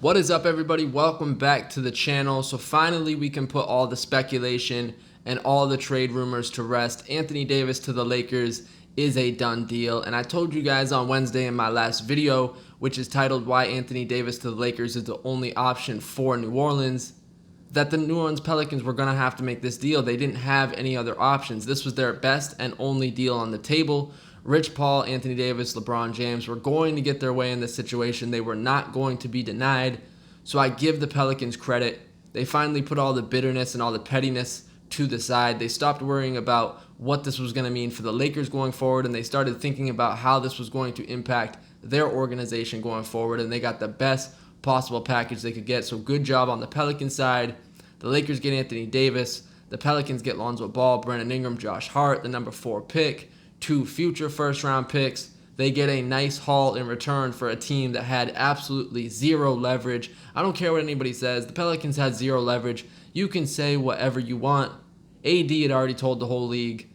What is up, everybody? Welcome back to the channel. So finally we can put all the speculation and all the trade rumors to rest. Anthony Davis to the Lakers is a done deal, and I told you guys on Wednesday in my last video, which is titled Why Anthony Davis to the Lakers is the only option for New Orleans, that the New Orleans Pelicans were going to have to make this deal. They didn't have any other options. This was their best and only deal on the table. Rich Paul, Anthony Davis, LeBron James were going to get their way in this situation. They were not going to be denied. So I give the Pelicans credit. They finally put all the bitterness and all the pettiness to the side. They stopped worrying about what this was going to mean for the Lakers going forward, and they started thinking about how this was going to impact their organization going forward, and they got the best possible package they could get. So good job on the Pelicans side. The Lakers get Anthony Davis. The Pelicans get Lonzo Ball, Brandon Ingram, Josh Hart, the number 4 pick. 2 future first-round picks. They get a nice haul in return for a team that had absolutely zero leverage. I don't care what anybody says. The Pelicans had zero leverage. You can say whatever you want. AD had already told the whole league,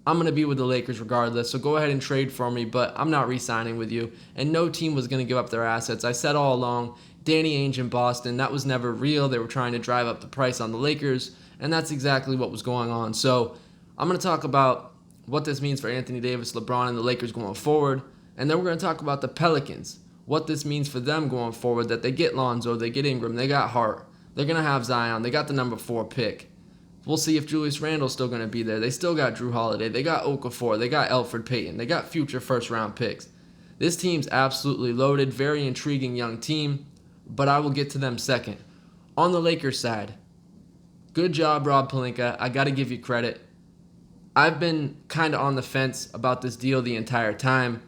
I'm going to be with the Lakers regardless, so go ahead and trade for me, but I'm not re-signing with you. And no team was going to give up their assets. I said all along, Danny Ainge in Boston, that was never real. They were trying to drive up the price on the Lakers, and that's exactly what was going on. So I'm going to talk about what this means for Anthony Davis, LeBron, and the Lakers going forward. And then we're going to talk about the Pelicans, what this means for them going forward, that they get Lonzo, they get Ingram, they got Hart, they're going to have Zion, they got the number 4 pick. We'll see if Julius Randle's still going to be there. They still got Drew Holiday, they got Okafor, they got Elfrid Payton, they got future first-round picks. This team's absolutely loaded, very intriguing young team, but I will get to them second. On the Lakers side, good job, Rob Pelinka. I got to give you credit. I've been kind of on the fence about this deal the entire time.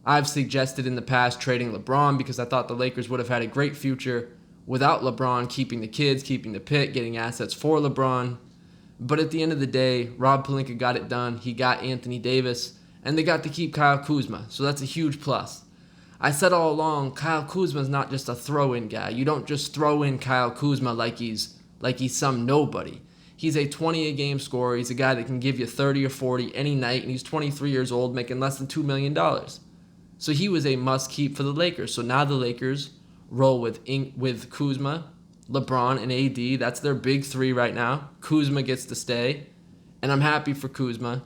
I've suggested in the past trading LeBron because I thought the Lakers would have had a great future without LeBron, keeping the kids, keeping the pick, getting assets for LeBron. But at the end of the day, Rob Pelinka got it done. He got Anthony Davis, and they got to keep Kyle Kuzma, so that's a huge plus. I said all along, Kyle Kuzma's not just a throw-in guy. You don't just throw in Kyle Kuzma like he's some nobody. He's a 20-a-game scorer. He's a guy that can give you 30 or 40 any night, and he's 23 years old, making less than $2 million. So he was a must-keep for the Lakers. So now the Lakers roll with Kuzma, LeBron, and AD. That's their big three right now. Kuzma gets to stay, and I'm happy for Kuzma.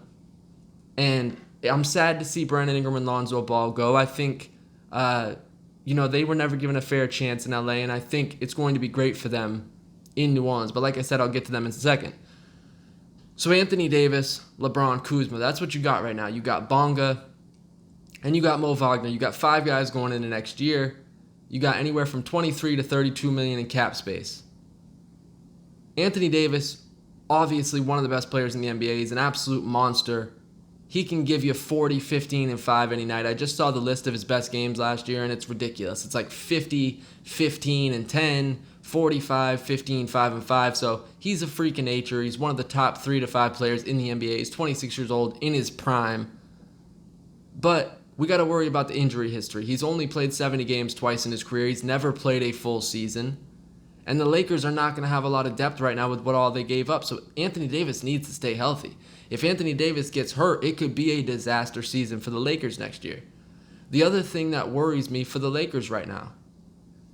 And I'm sad to see Brandon Ingram and Lonzo Ball go. I think, they were never given a fair chance in LA, and I think it's going to be great for them in New Orleans. But like I said, I'll get to them in a second. So Anthony Davis, LeBron, Kuzma, that's what you got right now. You got Bonga, and you got Mo Wagner. You got 5 guys going into next year. You got anywhere from 23 to 32 million in cap space. Anthony Davis, obviously one of the best players in the NBA. He's an absolute monster. He can give you 40, 15, and 5 any night. I just saw the list of his best games last year, and it's ridiculous. It's like 50, 15, and 10, 45, 15, 5, and 5. So he's a freak of nature. He's one of the top 3 to 5 players in the NBA. He's 26 years old, in his prime. But we got to worry about the injury history. He's only played 70 games twice in his career. He's never played a full season. And the Lakers are not going to have a lot of depth right now with what all they gave up. So Anthony Davis needs to stay healthy. If Anthony Davis gets hurt, it could be a disaster season for the Lakers next year. The other thing that worries me for the Lakers right now,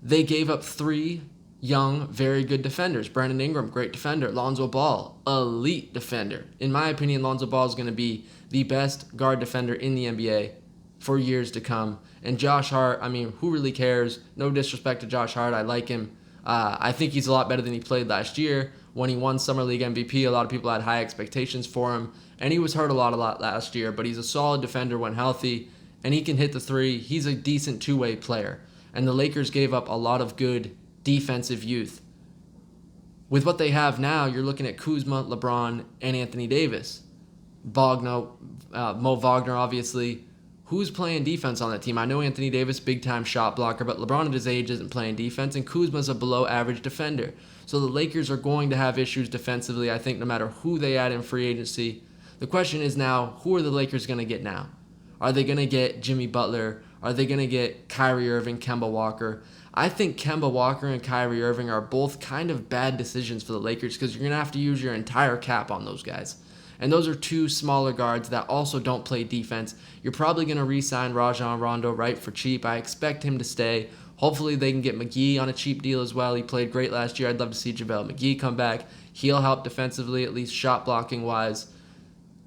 they gave up 3 young, very good defenders. Brandon Ingram, great defender. Lonzo Ball, elite defender. In my opinion, Lonzo Ball is going to be the best guard defender in the NBA for years to come. And Josh Hart, who really cares? No disrespect to Josh Hart. I like him. I think he's a lot better than he played last year. When he won Summer League MVP, a lot of people had high expectations for him. And he was hurt a lot last year. But he's a solid defender when healthy. And he can hit the 3. He's a decent two-way player. And the Lakers gave up a lot of good defensive youth. With what they have now, you're looking at Kuzma, LeBron, and Anthony Davis. Mo Wagner, obviously. Who's playing defense on that team? I know Anthony Davis, big-time shot blocker, but LeBron at his age isn't playing defense, and Kuzma's a below-average defender. So the Lakers are going to have issues defensively, I think, no matter who they add in free agency. The question is now, who are the Lakers going to get now? Are they going to get Jimmy Butler? Are they going to get Kyrie Irving, Kemba Walker? I think Kemba Walker and Kyrie Irving are both kind of bad decisions for the Lakers because you're going to have to use your entire cap on those guys. And those are 2 smaller guards that also don't play defense. You're probably going to re-sign Rajon Rondo, right, for cheap. I expect him to stay. Hopefully they can get McGee on a cheap deal as well. He played great last year. I'd love to see JaVale McGee come back. He'll help defensively, at least shot blocking wise.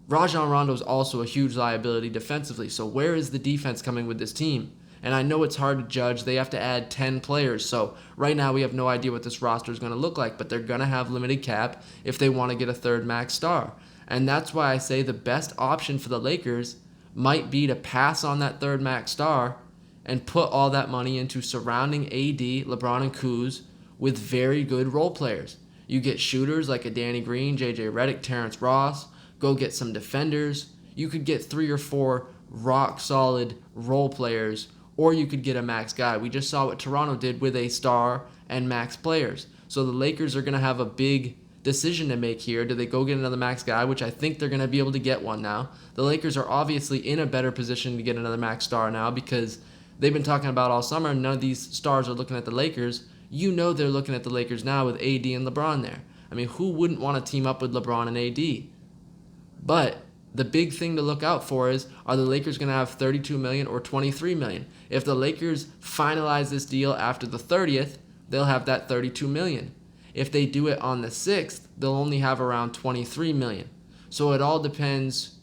Rajon Rondo is also a huge liability defensively. So where is the defense coming with this team? And I know it's hard to judge. They have to add 10 players. So right now we have no idea what this roster is going to look like. But they're going to have limited cap if they want to get a third max star. And that's why I say the best option for the Lakers might be to pass on that third max star and put all that money into surrounding AD, LeBron, and Kuz with very good role players. You get shooters like a Danny Green, JJ Redick, Terrence Ross. Go get some defenders. You could get 3 or 4 rock-solid role players, or you could get a max guy. We just saw what Toronto did with a star and max players. So the Lakers are going to have a big decision to make here. Do they go get another max guy, which I think they're going to be able to get one now. The Lakers are obviously in a better position to get another max star now because they've been talking about all summer, and none of these stars are looking at the Lakers. You know they're looking at the Lakers now with AD and LeBron there. I mean, who wouldn't want to team up with LeBron and AD? But the big thing to look out for is, are the Lakers going to have $32 million or $23 million? If the Lakers finalize this deal after the 30th, they'll have that $32 million. If they do it on the 6th, they'll only have around $23 million. So it all depends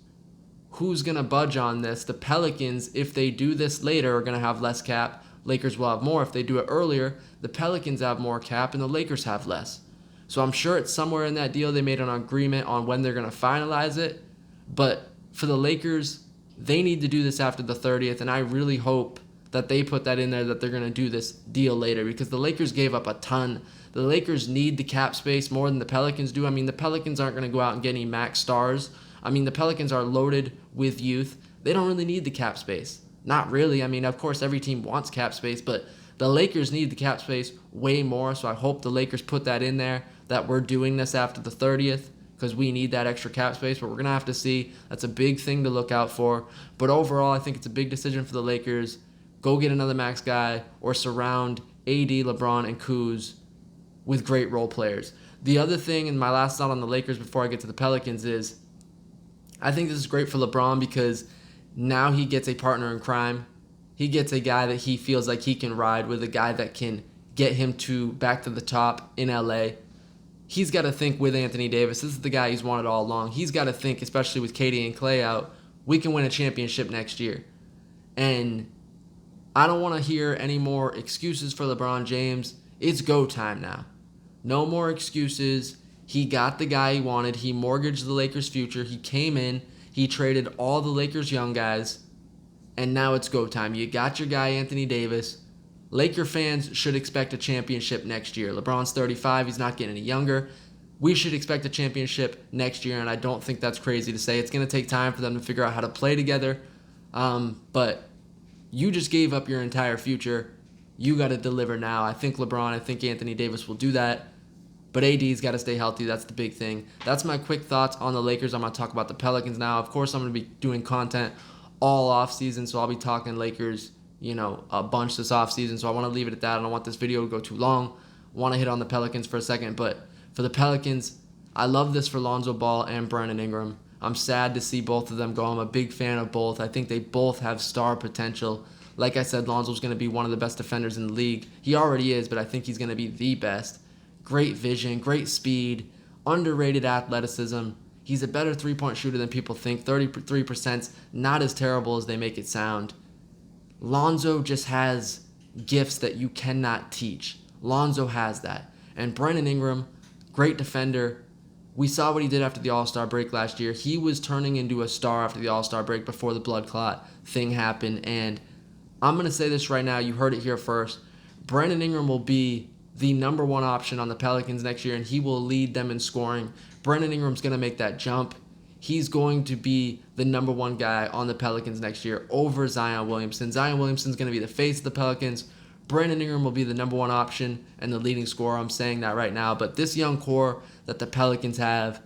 who's going to budge on this. The Pelicans, if they do this later, are going to have less cap. Lakers will have more. If they do it earlier, the Pelicans have more cap and the Lakers have less. So I'm sure it's somewhere in that deal they made an agreement on when they're going to finalize it. But for the Lakers, they need to do this after the 30th, and I really hope that they put that in there, that they're going to do this deal later, because the Lakers gave up a ton. The Lakers need the cap space more than the Pelicans do. I mean, the Pelicans aren't going to go out and get any max stars. I mean, the Pelicans are loaded with youth. They don't really need the cap space. Not really. I mean, of course, every team wants cap space, but the Lakers need the cap space way more, so I hope the Lakers put that in there, that we're doing this after the 30th, because we need that extra cap space, but we're going to have to see. That's a big thing to look out for. But overall, I think it's a big decision for the Lakers. Go get another max guy or surround AD, LeBron, and Kuz with great role players. The other thing, and my last thought on the Lakers before I get to the Pelicans, is I think this is great for LeBron because now he gets a partner in crime. He gets a guy that he feels like he can ride with, a guy that can get him back to the top in LA. He's got to think with Anthony Davis. This is the guy he's wanted all along. He's got to think, especially with KD and Klay out, we can win a championship next year. And I don't want to hear any more excuses for LeBron James. It's go time now. No more excuses. He got the guy he wanted. He mortgaged the Lakers' future. He came in. He traded all the Lakers' young guys. And now it's go time. You got your guy, Anthony Davis. Laker fans should expect a championship next year. LeBron's 35. He's not getting any younger. We should expect a championship next year, and I don't think that's crazy to say. It's going to take time for them to figure out how to play together. But you just gave up your entire future. You got to deliver now. I think LeBron, I think Anthony Davis will do that. But AD's got to stay healthy. That's the big thing. That's my quick thoughts on the Lakers. I'm going to talk about the Pelicans now. Of course, I'm going to be doing content all offseason, so I'll be talking Lakers, a bunch this offseason. So I want to leave it at that. I don't want this video to go too long. I want to hit on the Pelicans for a second. But for the Pelicans, I love this for Lonzo Ball and Brandon Ingram. I'm sad to see both of them go. I'm a big fan of both. I think they both have star potential. Like I said, Lonzo's going to be one of the best defenders in the league. He already is, but I think he's going to be the best. Great vision, great speed, underrated athleticism. He's a better three-point shooter than people think. 33%'s not as terrible as they make it sound. Lonzo just has gifts that you cannot teach. Lonzo has that. And Brandon Ingram, great defender. We saw what he did after the All-Star break last year. He was turning into a star after the All-Star break before the blood clot thing happened. And I'm going to say this right now. You heard it here first. Brandon Ingram will be the number one option on the Pelicans next year, and he will lead them in scoring. Brandon Ingram's going to make that jump. He's going to be the number one guy on the Pelicans next year over Zion Williamson. Zion Williamson's going to be the face of the Pelicans. Brandon Ingram will be the number one option and the leading scorer. I'm saying that right now. But this young core that the Pelicans have,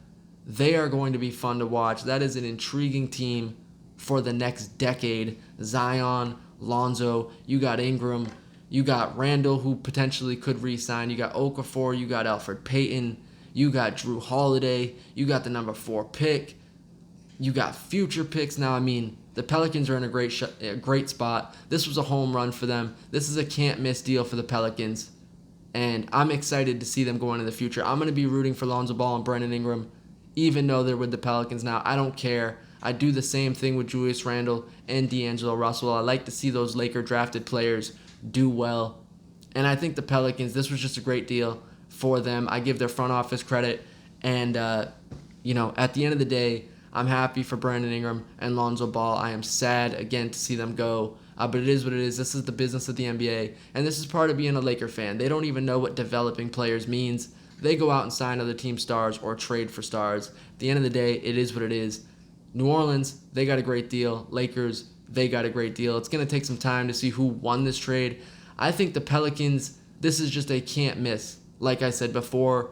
they are going to be fun to watch. That is an intriguing team for the next decade. Zion, Lonzo, you got Ingram, you got Randall, who potentially could re-sign. You got Okafor, you got Elfrid Payton, you got Drew Holiday, you got the number 4 pick, you got future picks. Now, I mean, The Pelicans are in a great spot. This was a home run for them. This is a can't-miss deal for the Pelicans. And I'm excited to see them go into the future. I'm going to be rooting for Lonzo Ball and Brandon Ingram, even though they're with the Pelicans now. I don't care. I do the same thing with Julius Randle and D'Angelo Russell. I like to see those Laker drafted players do well. And I think the Pelicans, this was just a great deal for them. I give their front office credit. And, at the end of the day, I'm happy for Brandon Ingram and Lonzo Ball. I am sad, again, to see them go. But it is what it is. This is the business of the NBA. And this is part of being a Laker fan. They don't even know what developing players means. They go out and sign other team stars or trade for stars. At the end of the day, it is what it is. New Orleans, they got a great deal. Lakers, they got a great deal. It's going to take some time to see who won this trade. I think the Pelicans, this is just a can't miss. Like I said before,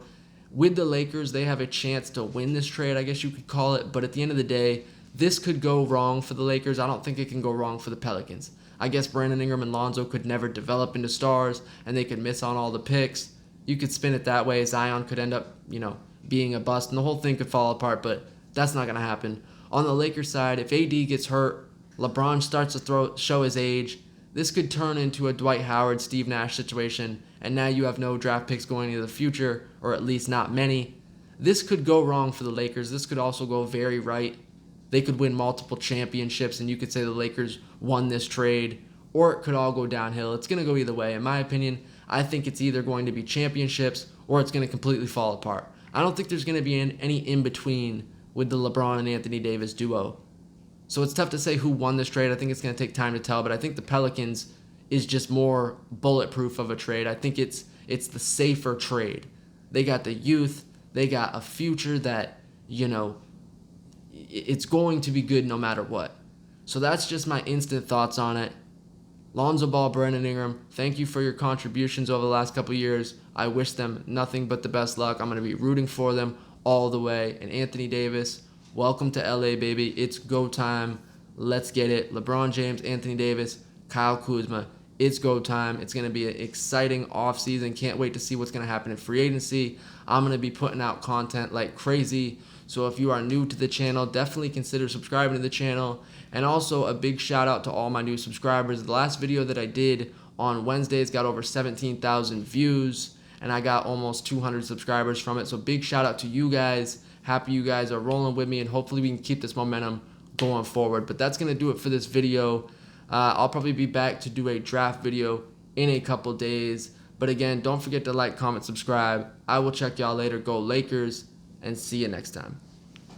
with the Lakers, they have a chance to win this trade, I guess you could call it. But at the end of the day, this could go wrong for the Lakers. I don't think it can go wrong for the Pelicans. I guess Brandon Ingram and Lonzo could never develop into stars, and they could miss on all the picks. You could spin it that way. Zion could end up, being a bust, and the whole thing could fall apart, but that's not going to happen. On the Lakers side, if AD gets hurt, LeBron starts to show his age, this could turn into a Dwight Howard, Steve Nash situation, and now you have no draft picks going into the future, or at least not many. This could go wrong for the Lakers. This could also go very right. They could win multiple championships, and you could say the Lakers won this trade, or it could all go downhill. It's going to go either way. In my opinion, I think it's either going to be championships or it's going to completely fall apart. I don't think there's going to be any in-between with the LeBron and Anthony Davis duo. So it's tough to say who won this trade. I think it's going to take time to tell, but I think the Pelicans is just more bulletproof of a trade. I think it's the safer trade. They got the youth. They got a future that, it's going to be good no matter what. So that's just my instant thoughts on it. Lonzo Ball, Brandon Ingram, thank you for your contributions over the last couple years. I wish them nothing but the best luck. I'm going to be rooting for them all the way. And Anthony Davis, welcome to LA, baby. It's go time. Let's get it. LeBron James, Anthony Davis, Kyle Kuzma. It's go time. It's going to be an exciting offseason. Can't wait to see what's going to happen in free agency. I'm going to be putting out content like crazy. So if you are new to the channel, definitely consider subscribing to the channel. And also a big shout out to all my new subscribers. The last video that I did on Wednesdays got over 17,000 views. And I got almost 200 subscribers from it. So big shout out to you guys. Happy you guys are rolling with me. And hopefully we can keep this momentum going forward. But that's going to do it for this video. I'll probably be back to do a draft video in a couple days. But again, don't forget to like, comment, subscribe. I will check y'all later. Go Lakers, and see you next time.